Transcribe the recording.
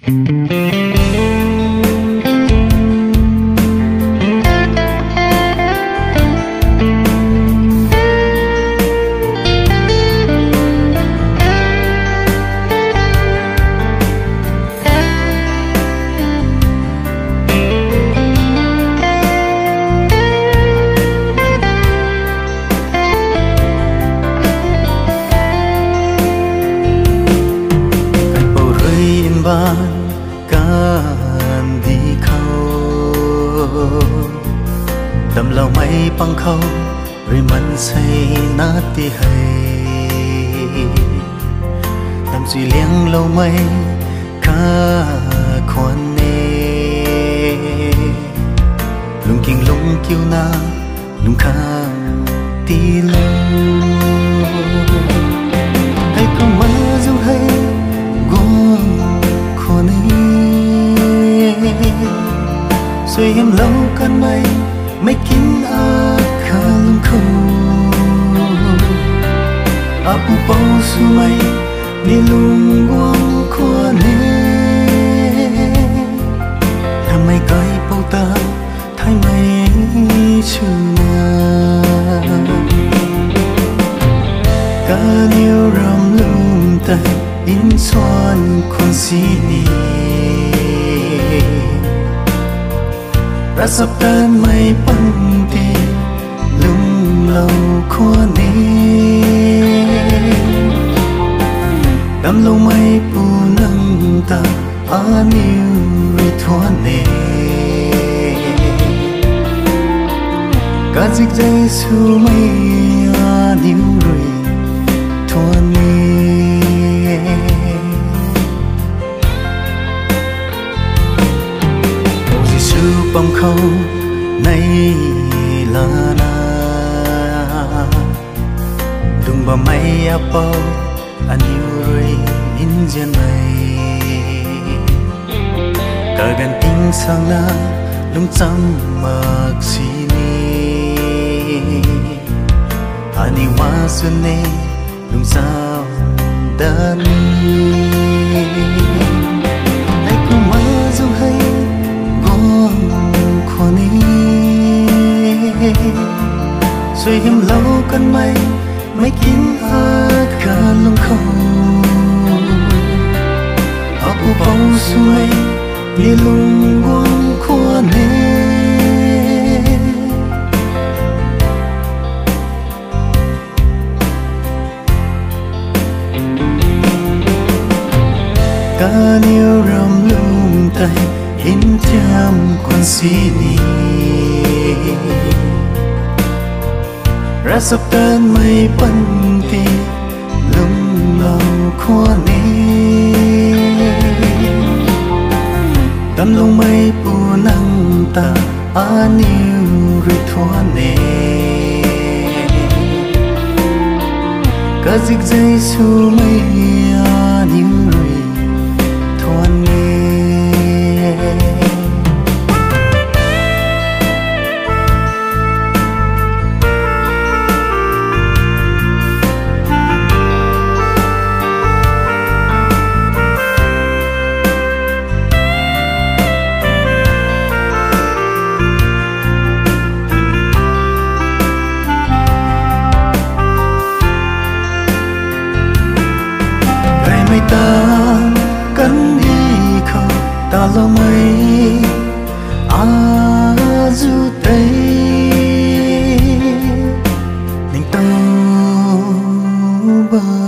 การดีเขาดำเราไม่ปังเขาหรือมันใช่นาที่ให้ดำสีเลี้ยงเราไม่ข้าควรเนลุงกิ่งลุงกิ้วนาลุงข้างตีลูให้ก็มาจะให้soi em lâu cơn mây kín khăn khâu apu bao su mây đi lung quăng khoa nê tham mây cay bao ta thay mây chua cả nhiều rầm lum tay in xoan con xí đi sắp tan mây băng đi lung lâu khoa nê đam lâu mây bù nâng ta níu ri thoa nê cả dịch dây su mây níu ri thoa nê băm khâu nay là na đừng bà mây bao anh yêu rồi in dân này cả gần tinh sang na lung chăm mặc sini anh hoa xuân nè lung sao đani ai cũng mơ dù hay soi em lâu cơn mây kín cả lông khâu apu bao suy đi lung quăng khoa nê cả nhiều rầm lum tay in tiam con xí đi ra sắp tan mây băng đi lung lâu khoa nê đam lông mây bù nâng ta níu ri thoa nê cả dịch dây su mây níu ri thoa nê ta cắn đi không ta lo mây du tây ninh tàu bờ